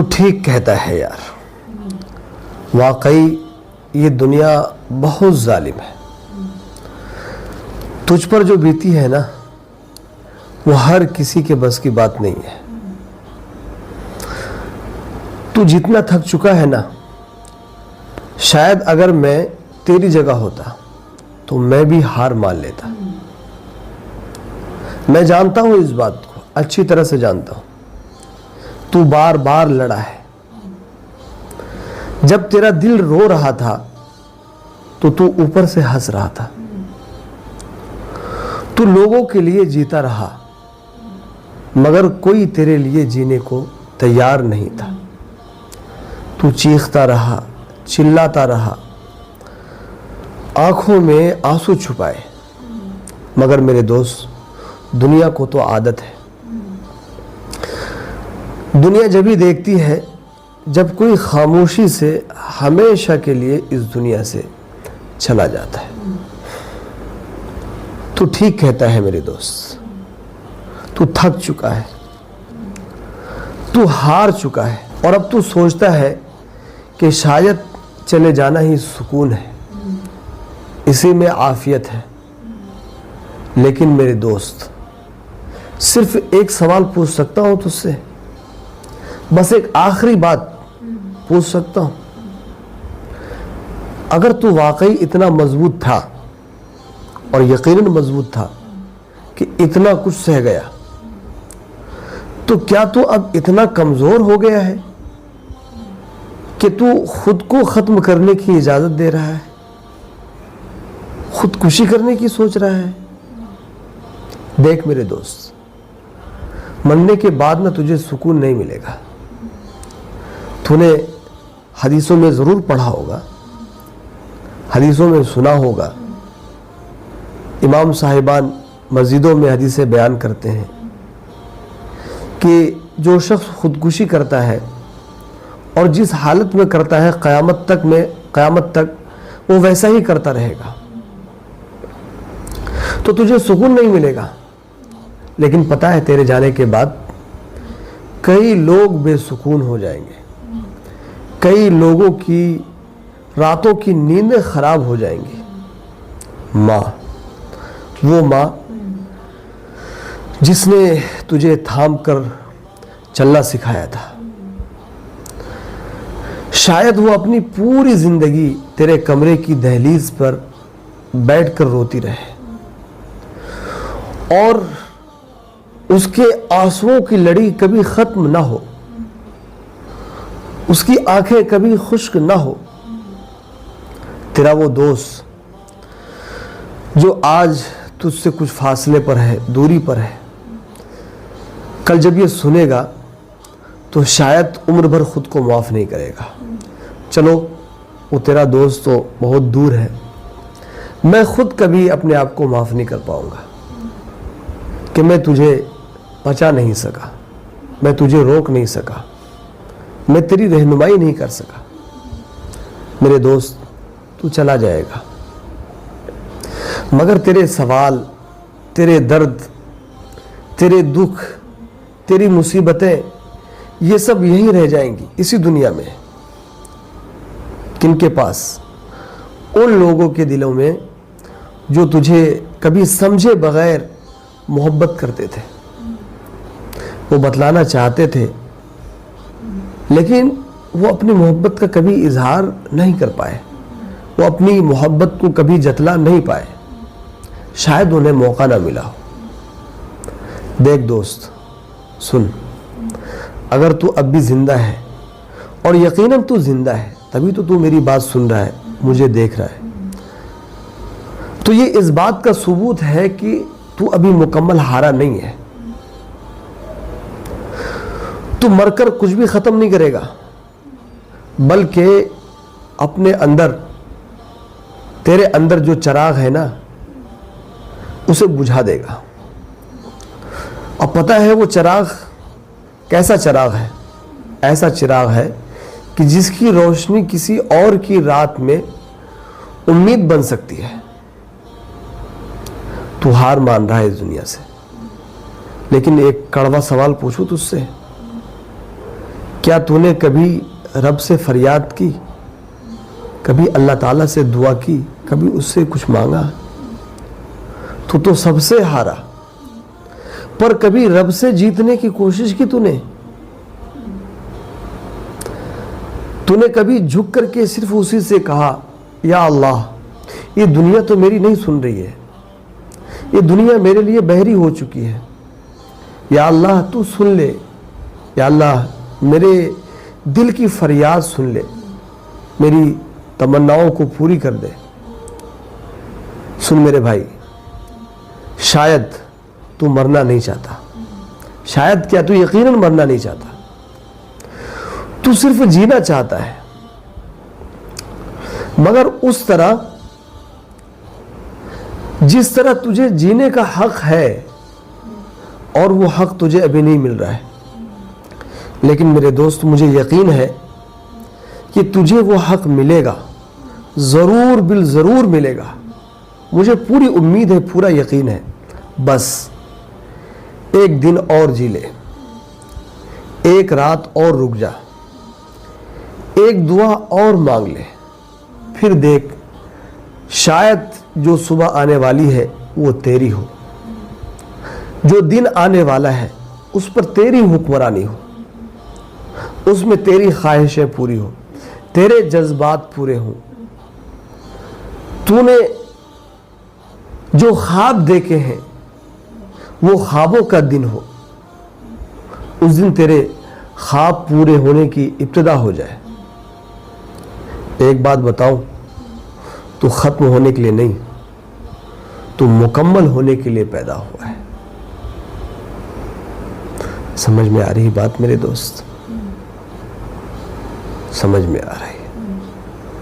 تو ٹھیک کہتا ہے یار، واقعی یہ دنیا بہت ظالم ہے۔ تجھ پر جو بیتی ہے نا وہ ہر کسی کے بس کی بات نہیں ہے۔ تو جتنا تھک چکا ہے نا، شاید اگر میں تیری جگہ ہوتا تو میں بھی ہار مان لیتا۔ میں جانتا ہوں اس بات کو، اچھی طرح سے جانتا ہوں۔ تو بار بار لڑا ہے۔ جب تیرا دل رو رہا تھا تو اوپر سے ہنس رہا تھا۔ تو لوگوں کے لیے جیتا رہا مگر کوئی تیرے لیے جینے کو تیار نہیں تھا۔ تو چیختا رہا، چلاتا رہا، آنکھوں میں آنسو چھپائے، مگر میرے دوست دنیا کو تو عادت ہے۔ دنیا جب ہی دیکھتی ہے جب کوئی خاموشی سے ہمیشہ کے لیے اس دنیا سے چلا جاتا ہے۔ تو ٹھیک کہتا ہے میرے دوست، تو تھک چکا ہے، تو ہار چکا ہے، اور اب تو سوچتا ہے کہ شاید چلے جانا ہی سکون ہے، اسی میں عافیت ہے۔ لیکن میرے دوست صرف ایک سوال پوچھ سکتا ہوں تجھ سے، بس ایک آخری بات پوچھ سکتا ہوں۔ اگر تو واقعی اتنا مضبوط تھا، اور یقیناً مضبوط تھا کہ اتنا کچھ سہ گیا، تو کیا تو اب اتنا کمزور ہو گیا ہے کہ تو خود کو ختم کرنے کی اجازت دے رہا ہے، خودکشی کرنے کی سوچ رہا ہے؟ دیکھ میرے دوست، مرنے کے بعد نہ تجھے سکون نہیں ملے گا۔ تو نے حدیثوں میں ضرور پڑھا ہوگا، حدیثوں میں سنا ہوگا، امام صاحبان مسجدوں میں حدیثیں بیان کرتے ہیں کہ جو شخص خودکشی کرتا ہے اور جس حالت میں کرتا ہے قیامت تک وہ ویسا ہی کرتا رہے گا، تو تجھے سکون نہیں ملے گا۔ لیکن پتہ ہے تیرے جانے کے بعد کئی لوگ بے سکون ہو جائیں گے، کئی لوگوں کی راتوں کی نیندیں خراب ہو جائیں گی۔ وہ ماں جس نے تجھے تھام کر چلنا سکھایا تھا، شاید وہ اپنی پوری زندگی تیرے کمرے کی دہلیز پر بیٹھ کر روتی رہے، اور اس کے آنسوؤں کی لڑی کبھی ختم نہ ہو، اس کی آنکھیں کبھی خشک نہ ہو۔ تیرا وہ دوست جو آج تجھ سے کچھ فاصلے پر ہے، دوری پر ہے، کل جب یہ سنے گا تو شاید عمر بھر خود کو معاف نہیں کرے گا۔ چلو وہ تیرا دوست تو بہت دور ہے، میں خود کبھی اپنے آپ کو معاف نہیں کر پاؤں گا کہ میں تجھے بچا نہیں سکا، میں تجھے روک نہیں سکا، میں تیری رہنمائی نہیں کر سکا۔ میرے دوست تو چلا جائے گا، مگر تیرے سوال، تیرے درد، تیرے دکھ، تیری مصیبتیں، یہ سب یہیں رہ جائیں گی اسی دنیا میں۔ کن کے پاس؟ ان لوگوں کے دلوں میں جو تجھے کبھی سمجھے بغیر محبت کرتے تھے، وہ بتلانا چاہتے تھے لیکن وہ اپنی محبت کا کبھی اظہار نہیں کر پائے، وہ اپنی محبت کو کبھی جتلا نہیں پائے، شاید انہیں موقع نہ ملا ہو۔ دیکھ دوست، سن، اگر تو اب بھی زندہ ہے، اور یقیناً تو زندہ ہے، تبھی تو میری بات سن رہا ہے، مجھے دیکھ رہا ہے، تو یہ اس بات کا ثبوت ہے کہ تو ابھی مکمل ہارا نہیں ہے۔ تو مر کر کچھ بھی ختم نہیں کرے گا، بلکہ اپنے اندر، تیرے اندر جو چراغ ہے نا اسے بجھا دے گا۔ اور پتہ ہے وہ چراغ کیسا چراغ ہے؟ ایسا چراغ ہے کہ جس کی روشنی کسی اور کی رات میں امید بن سکتی ہے۔ تو ہار مان رہا ہے اس دنیا سے، لیکن ایک کڑوا سوال پوچھوں تجھ سے، کیا تو نے کبھی رب سے فریاد کی؟ کبھی اللہ تعالیٰ سے دعا کی؟ کبھی اس سے کچھ مانگا؟ تو سب سے ہارا، پر کبھی رب سے جیتنے کی کوشش کی؟ تو نے کبھی جھک کر کے صرف اسی سے کہا یا اللہ یہ دنیا تو میری نہیں سن رہی ہے، یہ دنیا میرے لیے بحری ہو چکی ہے، یا اللہ تو سن لے، یا اللہ میرے دل کی فریاد سن لے، میری تمناؤں کو پوری کر دے۔ سن میرے بھائی، شاید تو مرنا نہیں چاہتا، شاید کیا تو یقیناً مرنا نہیں چاہتا، تو صرف جینا چاہتا ہے، مگر اس طرح جس طرح تجھے جینے کا حق ہے، اور وہ حق تجھے ابھی نہیں مل رہا ہے۔ لیکن میرے دوست مجھے یقین ہے کہ تجھے وہ حق ملے گا، ضرور بالضرور ملے گا، مجھے پوری امید ہے، پورا یقین ہے۔ بس ایک دن اور جی لے، ایک رات اور رک جا، ایک دعا اور مانگ لے، پھر دیکھ شاید جو صبح آنے والی ہے وہ تیری ہو، جو دن آنے والا ہے اس پر تیری حکمرانی ہو، اس میں تیری خواہشیں پوری ہوں، تیرے جذبات پورے ہوں، تو نے جو خواب دیکھے ہیں وہ خوابوں کا دن ہو، اس دن تیرے خواب پورے ہونے کی ابتدا ہو جائے۔ ایک بات بتاؤں، تو ختم ہونے کے لیے نہیں، تو مکمل ہونے کے لیے پیدا ہوا ہے۔ سمجھ میں آ رہی بات میرے دوست؟ سمجھ میں آ رہی ہے؟